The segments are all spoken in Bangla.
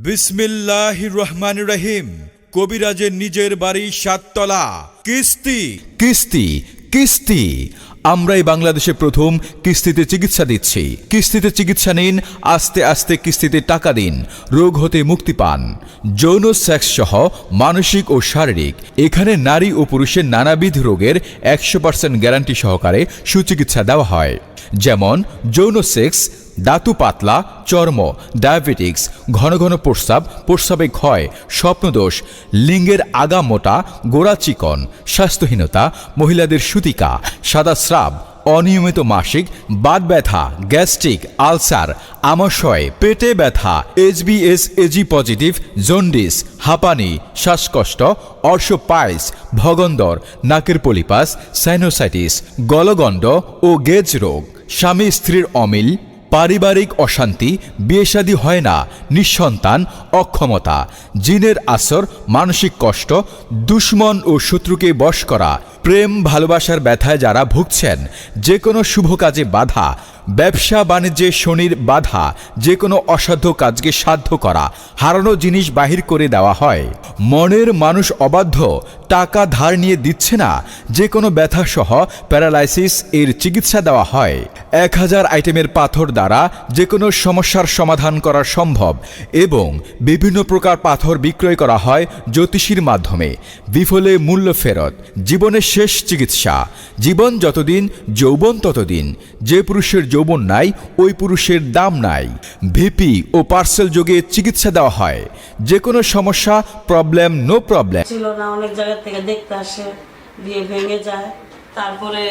বিসমিল্লাহির রহমানির রহিম। কবিরাজের নিজের বাড়ি ৭ তলা। কিস্তি কিস্তি কিস্তি আমরাই বাংলাদেশে প্রথম কিস্তিতে চিকিৎসা দিচ্ছি। কিস্তিতে চিকিৎসা নিন, আস্তে আস্তে কিস্তিতে টাকা দিন, রোগ হতে মুক্তি পান। যৌন সেক্স সহ মানসিক ও শারীরিক, এখানে নারী ও পুরুষের নানাবিধ রোগের 100% গ্যারান্টি সহকারে সুচিকিৎসা দেওয়া হয়। যেমন যৌন সেক্স, দাঁতু পাতলা, চর্ম, ডায়াবেটিক্স, ঘন ঘন প্রস্রাব, প্রস্রাবে ক্ষয়, স্বপ্নদোষ, লিঙ্গের আগা মোটা, গোড়া চিকন, স্বাস্থ্যহীনতা, মহিলাদের সুতিকা, সাদা স্রাব, অনিয়মিত মাসিক, বাত ব্যথা, গ্যাস্ট্রিক, আলসার, আমাশয়, পেটে ব্যথা, HbS এজি পজিটিভ, জন্ডিস, হাঁপানি, শ্বাসকষ্ট, অর্শোপাইলস, ভগন্দর, নাকের পলিপাস, সাইনোসাইটিস, গলগণ্ড ও গেজ রোগ, স্বামী স্ত্রীর অমিল, পারিবারিক অশান্তি, বিয়ে-শাদী হয় না, নিঃসন্তান, অক্ষমতা, জিনের আসর, মানসিক কষ্ট, দুশ্মন ও শত্রুকে বশ করা, প্রেম ভালোবাসার ব্যথায় যারা ভুগছেন, যে কোনো শুভ কাজে বাধা, ব্যবসা বাণিজ্যে শনির বাধা, যে কোনো অসাধ্য কাজকে সাধ্য করা, হারানো জিনিস বাহির করে দেওয়া হয়। মনের মানুষ অবাধ্য, টাকা ধার নিয়ে দিচ্ছে না, যে কোনো ব্যথা সহ প্যারালাইসিস এর চিকিৎসা দেওয়া হয়। 1000 আইটেমের পাথর দ্বারা যে কোনো সমস্যার সমাধান করা সম্ভব এবং বিভিন্ন প্রকার পাথর বিক্রয় করা হয় জ্যোতিষীর মাধ্যমে। বিফলে মূল্য ফেরত, জীবনের শেষ চিকিৎসা। জীবন যতদিন, যৌবন ততদিন। যে পুরুষের যৌবন নাই, ওই পুরুষের দাম নাই। ভিপি ও পার্সেল যোগে চিকিৎসা দেওয়া হয়। যে কোনো সমস্যা, প্রবলেম, নো প্রবলেম ছিল না, অনেক জায়গা থেকে দেখতে আসে, দিয়ে ভেঙে যায়। তারপরে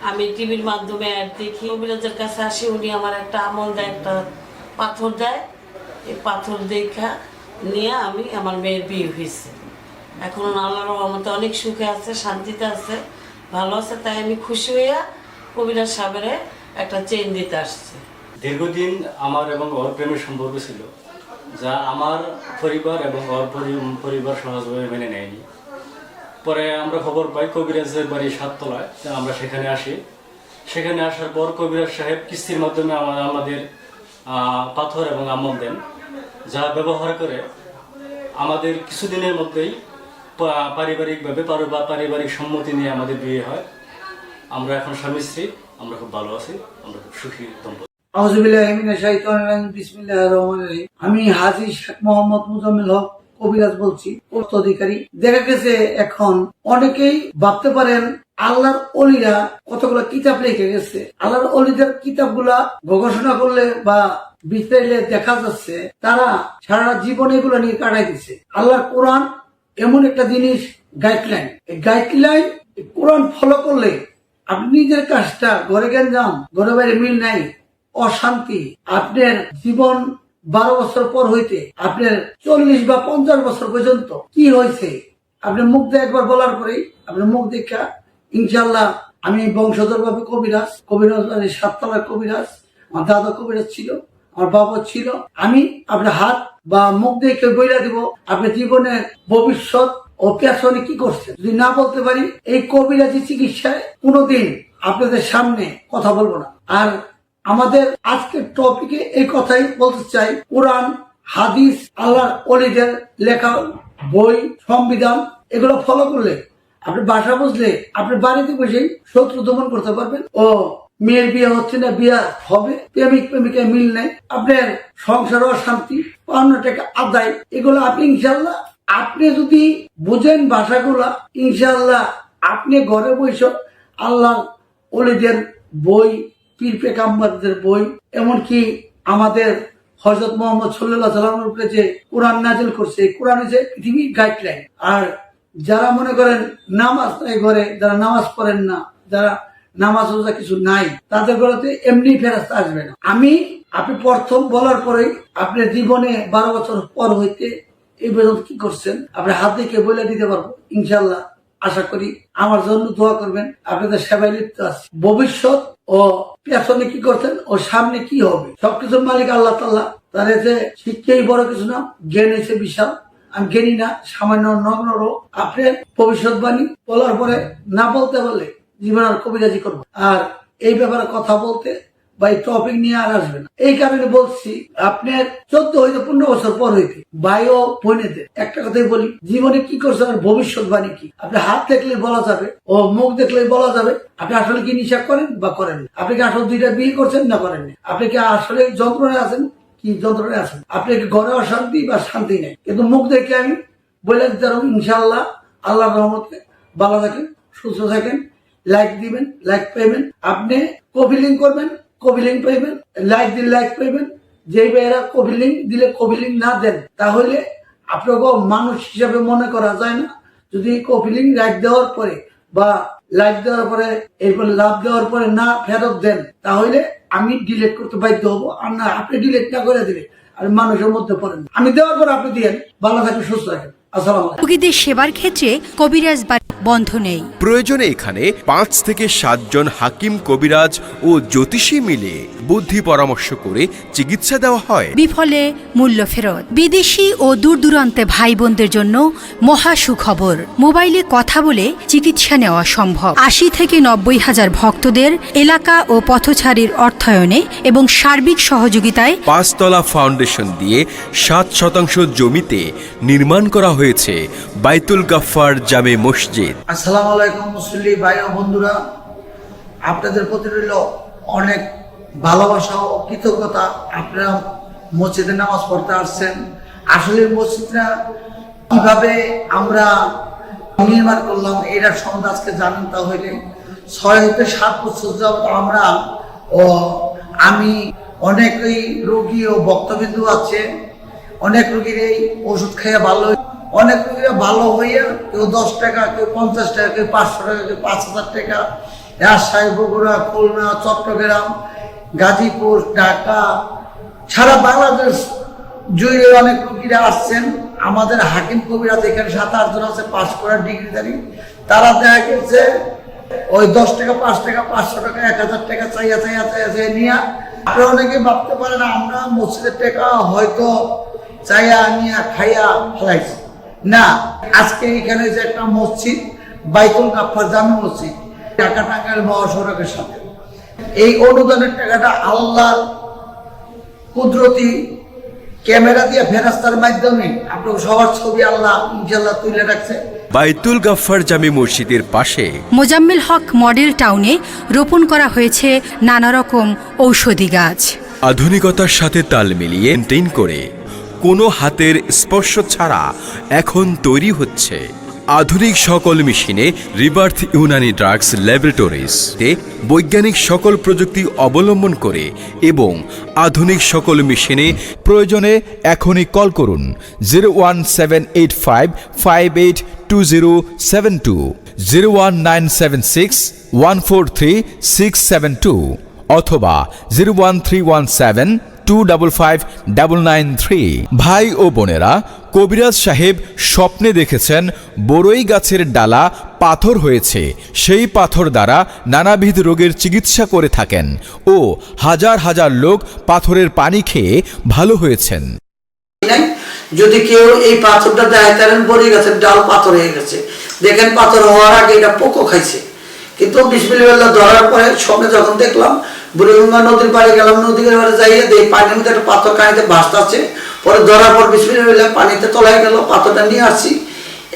আমি টিভির মাধ্যমে অ্যাড দেখি, কবিরাজের কাছে আসি, উনি আমার একটা আমল দেয়, একটা পাথর দেয়। এই পাথর দেখা নিয়ে আমি আমার মেয়ের বিয়ে হয়েছে। এখন আল্লাহর রহমতে অনেক সুখে আছে, শান্তিতে আছে, ভালো আছে। তাই আমি খুশি হইয়া কবিরাজ সাহেবের একটা চেইন দিতে আসছি। দীর্ঘদিন আমার এবং ওর প্রেমের সম্পর্ক ছিল, যা আমার পরিবার এবং ওর পরিবার সহজভাবে মেনে নেয়নি। পরে আমরা খবর পাই কবিরাজের বাড়ি 7 তলায়, আমরা সেখানে আসি। সেখানে আসার পর কবিরাজ সাহেব কিস্তির মাধ্যমে আমাদের পাথর এবং আমল দেন, যা ব্যবহার করে আমাদের কিছুদিনের মধ্যেই পারিবারিকভাবে পারিবারিক সম্মতি নিয়ে আমাদের বিয়ে হয়। আমরা এখন স্বামী স্ত্রী, আমরা খুব ভালো আছি, আমরা খুব সুখী দম্পতি। আমি হাজী শেখ মোহাম্মদ মুজাম্মেল হক কবিরাজ বলছি, পোস্ট অধিকারী। দেখা গেছে এখন অনেকেই ভাবতে পারেন আল্লাহর অলিরা কতগুলো কিতাব লিখে গেছে, আল্লাহর অলিদের কিতাবগুলা গবেষণা করলে বা বিস্তারিলে দেখা যাচ্ছে তারা সারা জীবন এগুলো নিয়ে কাটাই দিচ্ছে। আল্লাহর কোরআন এমন একটা জিনিস, গাইডলাইন। এই গাইডলাইন কোরআন ফলো করলে আপনি নিজের কাজটা, ঘরে জ্ঞান যান, ঘরে বাইরে মিল নাই, অশান্তি, আপনার জীবন 12 বছর পর হইতে আপনার 40 বা 50 বছর পর্যন্ত কি হয়েছে আপনার মুখ দিয়ে একবার বলার পরেই আপনার মুখ দেখা ইনশাল্লাহ। আমি বংশধর ভাবে কবিরাজ 7 তলার কবিরাজ। আমার দাদা কবিরাজ ছিল, আমার বাবা ছিল। আমি আপনার হাত বা মুখ দেখে বইলা দিব আপনার জীবনের ভবিষ্যৎ ও পেছনে কি করছে। যদি না বলতে পারি, এই কবিরাজি চিকিৎসায় কোনোদিন আপনাদের সামনে কথা বলবো না। আর আমাদের আজকের টপিকে এই কথাই বলতে চাই, কোরআন, হাদিস, আল্লাহর ওলিদের লেখা বই, সংবিধান, এগুলো ফলো করলে আপনি ভাষা বুঝলে আপনি বাড়িতে বসেই শত্রু দমন করতে পারবেন। ও মেয়ের বিয়ে হচ্ছে না, বিয়ে হবে, প্রেমিকায় মিল নাই, আপনার সংসার অশান্তি, ৫০ টাকা আদায়, এগুলো আপনি ইনশাল্লাহ আপনি যদি বুঝেন ভাষাগুলা, ইনশাল্লাহ আপনি ঘরে বসে আল্লাহ ওলিদের বই, পীর পেগম্বরদের বই, এমনকি আমাদের হযরত মুহাম্মদ সাল্লাল্লাহু আলাইহি ওয়াসাল্লামের উপরে যে কোরআন নাযিল করছে, কোরআন হচ্ছে পৃথিবীর গাইডলাইন। আর যারা মনে করেন নামাজ নাই ঘরে, যারা নামাজ পড়েন না, যারা নামাজ রোজা কিছু নাই, তাদের ঘরেতে এমনি ফেরেশতা আসবে না। আপনি প্রথম বলার পরেই আপনার জীবনে 12 বছর পর হইতে এই পর্যন্ত কি করছেন আপনার হাত দেখে বলে দিতে পারবো ইনশাল্লাহ। আশা করি আমার জন্য দোয়া করবেন, আপনাদের সেবায় লিপ্ত আছি। ভবিষ্যৎ ও পেছনে কি করছেন ও সামনে কি হবে, সবকিছুর মালিক আল্লাহ তাআলা। তার এতে শিক্ষাই বড় কিছু না, জ্ঞান হয়েছে বিশাল। আমি জ্ঞানী না, সামান্য নগ্নর। আপনার ভবিষ্যৎবাণী বলার পরে না বলতে পারলে জীবন আর কবিরাজি করবো। আর এই ব্যাপারে কথা বলতে বা এই টপিক নিয়ে আর আসবে না। এই কারণে বলছি, আপনার 14 হইতে 15 বছর পর হইতে ভাই ও বোনেদের একটা কথাই বলি, জীবনে কি করছেন আর ভবিষ্যৎবাণী কি। আপনি হাত দেখলে বলা যাবে, ও মুখ দেখলে বলা যাবে আপনি আসলে কি নিশা করেন বা করেন না। আপনি কি আসলে 2টা বিয়ে করছেন না করেননি। আপনি কি আসলে যন্ত্রণায় আছেন কি যন্ত্রণায় আছেন। আপনি কি ঘরে অশান্তি বা শান্তি নেই। কিন্তু মুখ দেখে আমি বলে দিতে পারবো ইনশাআল্লাহ, আল্লাহর রহমতে ভালো থাকেন, সুস্থ থাকেন। লাইক দিবেন, লাইক পাইবেন। আপনি কপি লিঙ্ক করবেন, কপি লিঙ্ক পাইবেন। লাইক দিলে লাইক পাইবেন। যেই ভাইয়েরা কপি লিঙ্ক দিলে কপি লিঙ্ক না দেন, তাহলে আপনাকে মানুষ হিসাবে মনে করা যায় না। যদি কপি লিঙ্ক লাইক দেওয়ার পরে বা লাইক দেওয়ার পরে এরপর লাভ দেওয়ার পরে না ফেরত দেন, তাহলে আমি ডিলিট করতে বাধ্য হবো। আর না, আপনি ডিলিট না করে দিলে আর মানুষের মধ্যে পড়েন। আমি দেওয়ার পর আপনি দিয়েন। ভালো থাকেন, সুস্থ থাকেন। আসসালামু আলাইকুম। রোগীদের সেবার ক্ষেত্রে কবিরাজ বাড়ি বন্ধ নেই। প্রয়োজনে এখানে 5 থেকে 7 জন হাকিম, কবিরাজ ও জ্যোতিষী মিলে বুদ্ধি পরামর্শ করে চিকিৎসা দেওয়া হয়। বিফলে মূল্য ফেরত। বিদেশি ও দূর দূরান্তে ভাই বোনদের জন্য মহা সুখবর। মোবাইলে কথা বলে চিকিৎসা নেওয়া সম্ভব। 80 থেকে 90 হাজার ভক্তদের এলাকা ও পথচারীর অর্থায়নে এবং সার্বিক সহযোগিতায় 5 তলা ফাউন্ডেশন দিয়ে 7% জমিতে নির্মাণ করা হয়েছে বাইতুল গাফফার জামে মসজিদ। আসসালামু আলাইকুম মুসল্লি ভাই ও বন্ধুরা, আপনাদের প্রতি রইল অনেক ভালোবাসা ও কৃতজ্ঞতা। আপনারা মসজিদে নামাজ পড়তে আসছেন। আসলে মসজিদটা কিভাবে আমরা নির্মাণ করলাম এটার সম্বন্ধে আজকে জানেন। তাহলে 6 থেকে 7 বছর যাবত আমরা আমি অনেকই রোগী ও ভক্তবিন্দু আছে, অনেক রোগীর এই ওষুধ খেয়ে ভালো, অনেক রোগীরা ভালো হইয়া কেউ 10 টাকা, কেউ 50 টাকা, কেউ 500 টাকা, কেউ 5000 টাকা, রাজশাহী, বগুড়া, খুলনা, চট্টগ্রাম, গাজীপুর, ঢাকা, সারা বাংলাদেশ জুড়ে অনেক রোগীরা আসছেন। আমাদের হাকিম কবিরাজ এখানে 7-8 জন আছে পাস করার ডিগ্রিধারী। তারা দেখা গেছে ওই 10 টাকা, 5 টাকা, 500 টাকা, 1000 টাকা চাইয়া নিয়ে। আপনারা অনেকে ভাবতে পারেন আমরা মসজিদের টাকা হয়তো চাইয়া নিয়ে খাইয়া ফেলাইছি। না, আজকে এখানে যে একটা মসজিদ বাইতুল গাফফার জামে মসজিদ, ঢাকা টাঙ্গাইল মহাসড়কের সাথে, এই অনুদানের টাকাটা আল্লাহর কুদরতি ক্যামেরা দিয়ে ফেরেশতার মাধ্যমে আপনার সবার ছবি আল্লাহ ইনশাআল্লাহ তুলে রাখছে। বাইতুল গাফফার জামে মসজিদের পাশে মোজাম্মেল হক মডেল টাউনে রোপণ করা হয়েছে নানা রকম ঔষধি গাছ। আধুনিকতার সাথে তাল মিলিয়ে মেইনটেইন করে কোনো হাতের স্পর্শ ছাড়া এখন তৈরি হচ্ছে আধুনিক সকল মেশিনে রিবার্থ ইউনানি ড্রাগস ল্যাবরেটরিজ বৈজ্ঞানিক সকল প্রযুক্তি অবলম্বন করে এবং আধুনিক সকল মেশিনে প্রয়োজনে এখনই কল করুন 01785582072, 01976143672 অথবা 01317255993। ভাই ও বোনেরা, কবিরাজ সাহেব স্বপ্নে দেখেছেন বড়ই গাছের ডালা পাথর হয়েছে। সেই পাথর দ্বারা নানাবিধ রোগের চিকিৎসা করে থাকেন ও হাজার হাজার লোক পাথরের পানি খেয়ে ভালো হয়েছেন। যদি কেউ এই পাথরটা দেয় তাহলে বড়ই গাছের ডাল পাথর হয়ে গেছে। দেখেন পাথর হওয়ার আগে এটা পোকো খাইছে, কিন্তু বিসমিল্লাহ ধরার পরে স্বপ্নে যখন দেখলাম বুড়িগঙ্গা নদীর পাড়ে গেলাম, নদীর পাড়ে যাইয়ে দেখি পানির মধ্যে একটা পাথর কানিতে ভাসতে। পরে ধরার পর বিসমিল্লাহ পানিতে তলায় গেল, পাথরটা নিয়ে আসছি।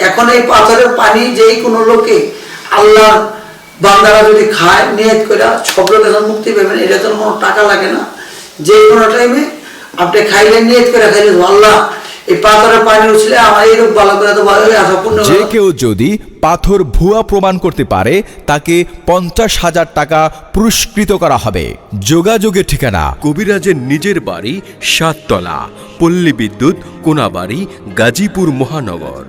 এখন এই পাথরের পানি যেই কোনো লোকে আল্লাহ বান্দারা যদি খায় নিয়ত করে সব লোকের মুক্তি পাবেন। এটা তো কোনো টাকা লাগে না, যে কোনো টাইমে আপনি খাইলে নিয়ত করে খাইলে আল্লাহ এই পাথরের পানি উঠলে আমার এই রোগ ভালো করে তো ভালো আশা পূর্ণ। যে কেউ যদি পাথর ভুয়া প্রমাণ করতে পারে তাকে 50,000 টাকা পুরস্কৃত করা হবে। যোগাযোগের ঠিকানা কবিরাজের নিজের বাড়ি 7 তলা, পল্লী বিদ্যুৎ, কোনাবাড়ি, গাজীপুর মহানগর।